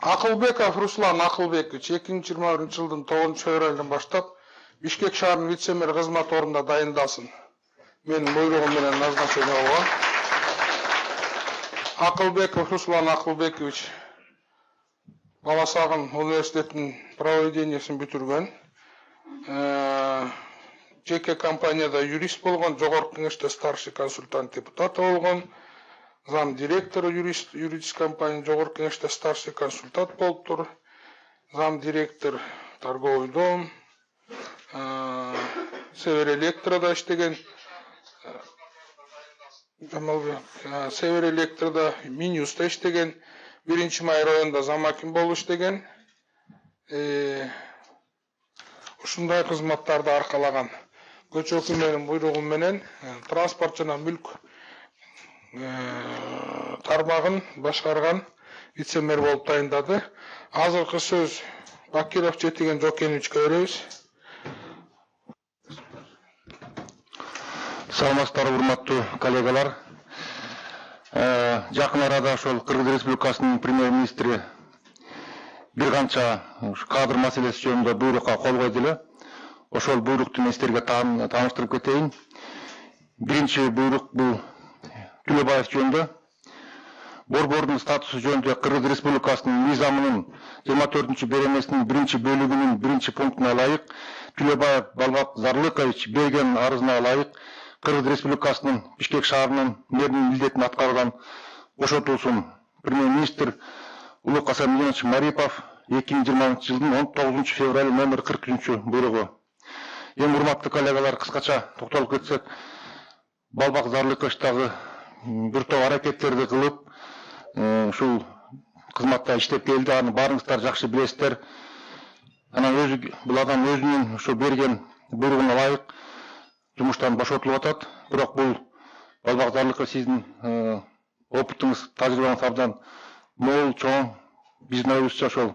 Акылбеков Руслан Акылбекович 2021 жылдын 9 февралдан баштап Бишкек шаарынын вице-мэр кызмат ордунда дайындасын. Менин буйругум менен назначение болгон. Акылбеков Руслан Акылбекович Баласагын университетинин правоведениясын бүтүргөн. Жеке компанияда юрист болгон, жогорку кеңеште старший консультант депутат болгон. Зам директор юридической компании, жогорку кеңеште старший консультант болуптур. Зам директор торговый дом, Север Электрода иштеген. Север Электрода Минюста иштеген. 1-май районунда зам аким болуп иштеген. Ушундай кызматтарды аркалаган. Көчө өкүмөнүн буйругу менен транспорт жана мүлк тармагын башкарган вице-мэр болуп дайындады. Азыркы сөз Бакиров Жетиген Жокеновичке беребиз. Саламатсыздар, урматтуу коллегалар. Жакын арада ошол Кыргыз Республикасынын премьер-министри бир канча кадр маселеси жөнүндө буйрукка кол койду эле. Ошол буйрукту мен сиздерге тааныштырып кетейин. Биринчи буйрук бул Төлөбаев жөнүндө. Борбордун статусу жөнүндө Кыргыз Республикасынын мыйзамынын 24 беренесинин 1-бөлүгүнүн 1-пунктуна ылайык Төлөбаев Балбак Зарлыкович берген арызына ылайык Кыргыз Республикасынын Бишкек шаарынын мэринин милдетин аткарган бошотулсун. Премьер-министр Улук Асанбекович Марипов 2020 жылдын 19 февраль номер 43 буйругу. Эң урматтуу коллегалар, кыскача токтолуп кетсек, Балбак Зарлыковичтагы бир топ аракеттерди кылып, ушул кызматта иштеп келди, аны баарыңыздар жакшы билесиздер. Анан бул адам өзүнүн ушу берген буйругуна ылайык жумуштан бошотулуп атат. Бирок бул Балбак Зарлыкович сиздин опытыңыз, тажрыйбаңыз абдан мол, чоң. Биздин оюбузча ошол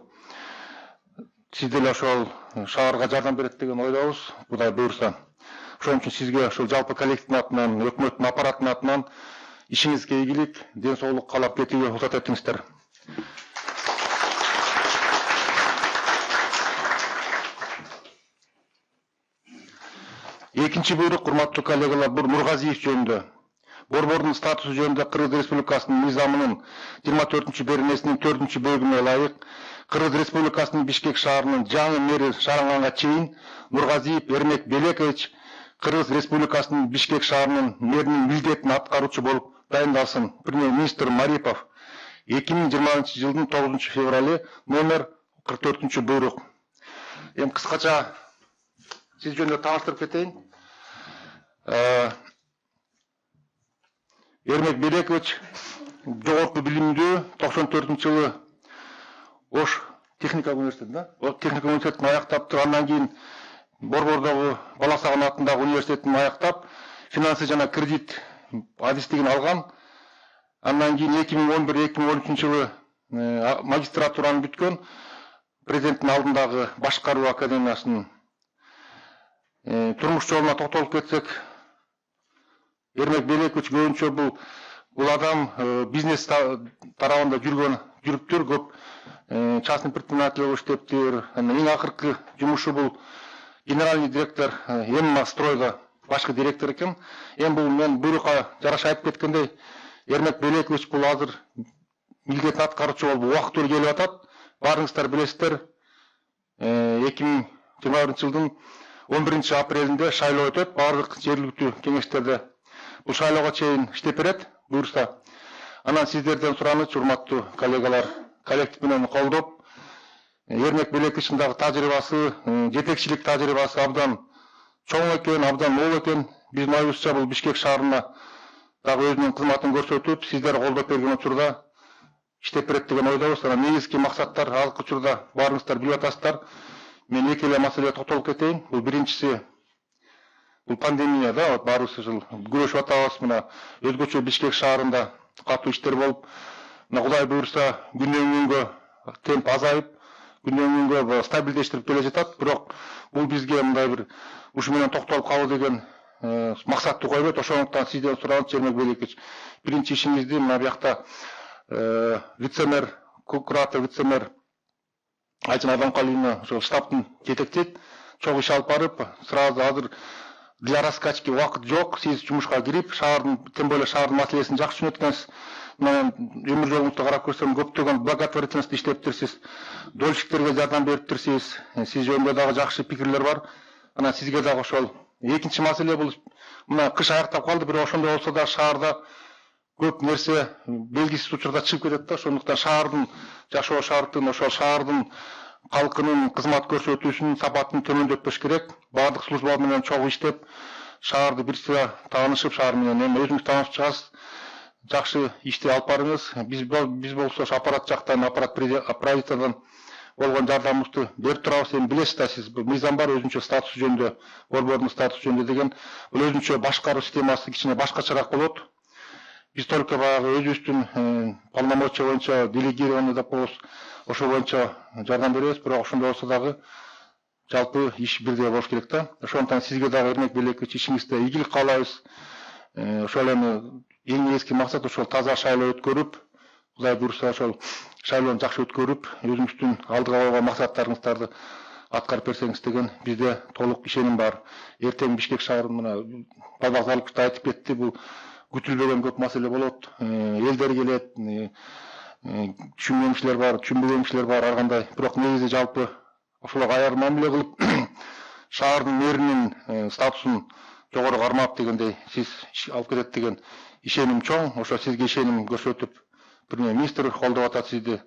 сиз деле ошол шаарга жардам берет деген ойдобуз, Кудай буйрса. Ошон үчүн сизге ошол жалпы коллективдин атынан, өкмөттүн аппаратынын атынан ишиңизге ийгилик, ден соолук каалап кетүүгө уруксат этиңиздер. Экинчи буйрук, урматтуу коллегалар, бул Нургазиев жөнүндө. Борбордун статусу жөнүндө Кыргыз Республикасынын мыйзамынын 24 беренесинин 4-бөлүгүнө ылайык Кыргыз Республикасынын Бишкек шаарынын жаңы мэри шаарынганга чейин Нургазиев Эрмек Белекович Кыргыз Республикасынын Бишкек шаарынын мэринин милдетин аткаруучу болуп дайындалсын. Премьер-министр Марипов 2020 жылдын 9 февраль номер 44 буйрук. Эми кыскача сиз жөнүндө тааныштырып кетейин. Эрмек Белекович жогорку билимдүү 94 жылы Ош техника университетинде, техника университетин аяктаптыр. Андан кийин Борбордогу Баласагын атындагы университетин аяктап, финансы жана кредит адистигин алган. Андан кийин 2011-2013 жылы магистратураны бүткөн. Президенттин алдындагы башкаруу академиясынын турмуш жолуна токтолуп кетсек, Эрмек Белекович көбүнчө бул адам бизнес тарабында жүрүптүр, көп частный предприниматель болуп иштептир. Эң акыркы жумушу бул генеральный директор Эмма стройда башкы директор экен. Эми бул мен буйрукка жараша айтып кеткендей, Эрмек Белекович бул азыр милдетин аткаруучу болуп убактылуу келип атат. Баарыңыздар билесиздер, 2021 жылдын 11 апрелинде шайлоо өтөт, баардык жергиликтүү кеңештерде бул шайлоого чейин иштеп берет, буйрса. Анан сиздерден сураныч, урматтуу коллегалар, коллектив менен колдоп, Эрмек Белековичтин дагы тажрыйбасы, жетекчилик тажрыйбасы абдан чоң экен, абдан мол экен. Биздин оюбузча бул Бишкек шаарына дагы өзүнүн кызматын көрсөтүп, сиздер колдоп берген учурда иштеп берет деген ойдобуз. Анан негизги максаттар азыркы учурда баарыңыздар билип атасыздар. Мен эки эле маселеге токтолуп кетейин. Бул биринчиси бул пандемия, да, баарыбыз ушул күрөшүп атабыз. Мына өзгөчө Бишкек шаарында катуу иштер болуп, Кудай буйрса күндөн күнгө темп азайып, күндөн күнгө стабилдештирип келе жатат. Бирок бул бизге мындай бир ушу менен токтолуп калуу деген максатты койбойт. Ошондуктан сизден сураныч, Эрмек Белекович, биринчи ишиңизди мына бuyakta вице-мэр куратор, вице-мэр Айжан Адамқалиевна ошо штабтын жетектейт. Чоң иш алып барып, сразу азыр для раскачки убакыт жок. Сиз жумушка кирип, шаардын, тем более шаардын маселесин жакшы түшүнөт экенсиз. Мен өмүр жолуңузда карап көрсөм, көптөгөн благотворительность иштептирсиз, дольщиктерге жардам бериптирсиз. Сиз жөнүндө дагы жакшы пикирлер бар. Анан сизге дагы ошол экинчи маселе бул мына кыш аяктап калды, бирок ошондой болсо да шаарда көп нерсе белгисиз учурда чыгып кетет да. Ошондуктан шаардын жашоо шартын, ошол шаардын халкынын кызмат көрсөтүүсүнүн сапатын төмөндөтпөш керек. Бардык служба менен чогуу иштеп, шаарды бирсе таанышып, шаар менен эми өзүңүз таанышып чыгасыз. Жакшы ишти алып барыңыз. Биз болсо аппарат жактан, аппарат правительстводон болгон жардамыбызды берип турабыз. Эми билесиз да, сиз мыйзам бар өзүнчө статус жөнүндө, борбордун статусу жөнүндө деген. Бул өзүнчө башкаруу системасы кичине башкачараак болот. Биз только баягы өзүбүздүн полномочия боюнча делегированный деп коебуз. Ошол боюнча жардам беребиз, бирок ошондой болсо дагы жалпы иш бирдей болуш керек да. Ошондуктан сизге дагы Эрмек Белекович ишиңизде ийгилик каалайбыз. Ошол эми эң негизги максат ошол таза шайлоо өткөрүп, Кудай буйрса ошол шайлоону жакшы өткөрүп, өзүңүздүн алдыга койгон максаттарыңыздарды аткарып берсеңиз деген бизде толук ишеним бар. Эртең Бишкек шаарынын мына Байбак Залыкович да айтып кетти, бул күтүлбөгөн көп маселе болот. Элдер келет, түшүнбөгөн кишилер бар, ар кандай. Бирок негизи жалпы ошолорго аяр мамиле кылып, шаардын мэринин статусун жогору кармап дегендей сиз алып кетет деген ишеним чоң. Ошо сизге ишеним көрсөтүп, премьер-министр колдоп атат сизди.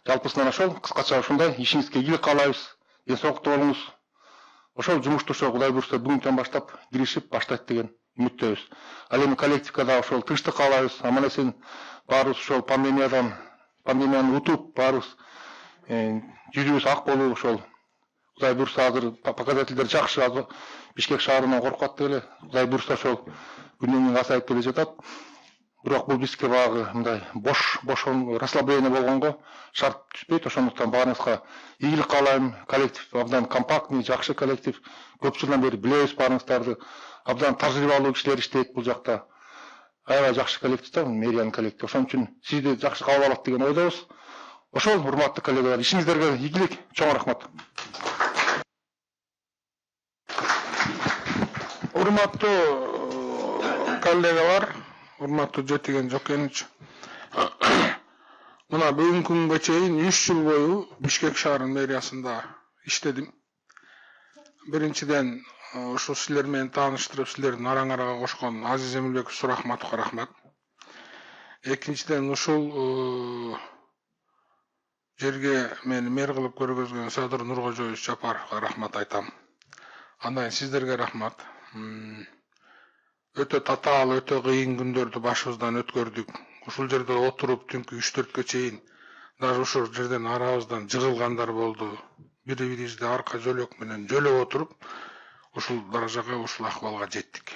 Жалпысынан ошол кыскача ушундай ишиңизге ийгилик каалайбыз. Ден соолукта болуңуз. Ошол жумушту ошо Кудай буйрса бүгүнтөн баштап киришип баштайт деген үмүттөбүз. Ал эми коллективге да ошол тынчтык каалайбыз. Аман эсен баарыбыз ошол пандемияны утуп, баарыбыз жүзүбүз ак болуп, ошол Кудай буйрса азыр показательдер жакшы, азыр Бишкек шаарынан коркуп аттык эле. Кудай буйрса ошол күнүнөн күнгө азайып келе жатат. Бирок бул бизге баягы мындай бош расслабление болгонго шарт түшпөйт. Ошондуктан баарыңызга ийгилик каалайм. Коллектив абдан компактный, жакшы коллектив. Көп жылдан бери билебиз баарыңыздарды. Абдан тажрыйбалуу кишилер иштейт бул жакта. Аябай жакшы коллектив да, мэриянын коллективи. Ошон үчүн сизди жакшы кабыл алат деген ойдобуз. Ошол урматтуу коллегалар, ишиңиздерге ийгилик, чоң рахмат. Урматтуу коллегалар, урматтуу Жетиген Жокенович. Мына бүгүнкү күнгө чейин 3 жыл бою Бишкек шаарынын мэриясында иштедим. Биринчиден ушул силер менен тааныштырып, силердин араңарга кошкон Азиз Эмилбекович Сурахматовго рахмат. Экинчиден ушул жерге мени мэр кылып көргөзгөн Садыр Нуркожоевич Жапаровго рахмат айтам. Андан сиздерге рахмат. Өтө татаал, өтө кыйын күндөрдү башыбыздан өткөрдүк. Ушул жерде отуруп түнкү 3-4гө чейин даже ушул жерден арабыздан жыгылгандар болду. Бири-бирибизди арка жөлөк менен жөлөп отуруп, ушул даражага, ушул акыбалга жеттик.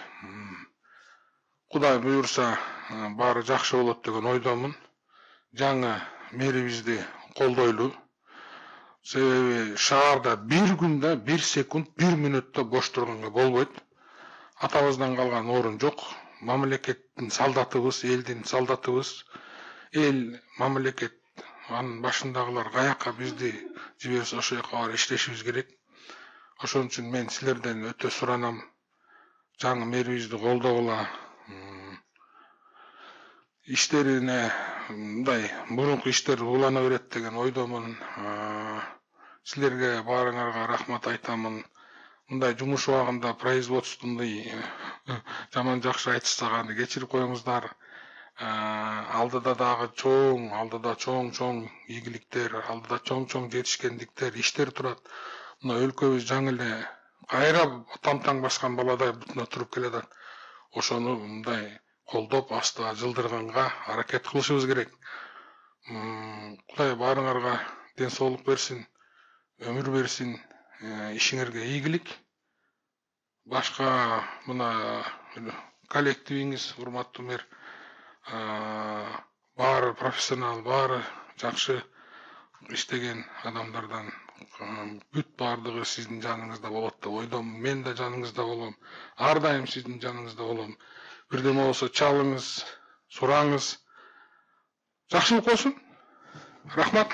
Кудай буйрса баары жакшы болот деген ойдомун. Жаңы мэрибизди колдойлу. Себеби шаарда бир күндө 1 секунд 1 мүнөттө бош турганга болбойт. Атабыздан калган орун жок. Мамлекеттин солдатыбыз, элдин солдатыбыз. Эл, мамлекет, анын башындагылар каяка бизди жиберсе ошол жака барып иштешибиз керек. Ошон үчүн мен силерден өтө суранам. Жаңы мэрибизди колдогула. Иштерине мындай мурунку иштер улана берет деген ойдомун. Силерге баарыңарга рахмат айтамын. Мындай жумуш убагында производственный жаман жакшы айтышсаганы кечирип коюңуздар. Алдыда дагы чоң ийгиликтер, алдыда чоң жетишкендиктер, иштер турат. Мына өлкөбүз жаңы эле кайра тамтаң баскан баладай бутуна туруп келатат. Ошону мындай колдоп, аста жылдырганга аракет кылышыбыз керек. Кудай баарыңарга ден соолук берсин, өмүр берсин, ишиңерге ийгилик. Башка мына коллективиңиз, урматтуу мэр, баары профессионал, баары жакшы иштеген адамдардан бүт баардыгы сиздин жаныңызда болот деп ойдомун. Мен да жаныңызда болом. Ар дайым сиздин жаныңызда болом. Бирдеме болсо чалыңыз, сураңыз. Жакшылык болсун. Рахмат.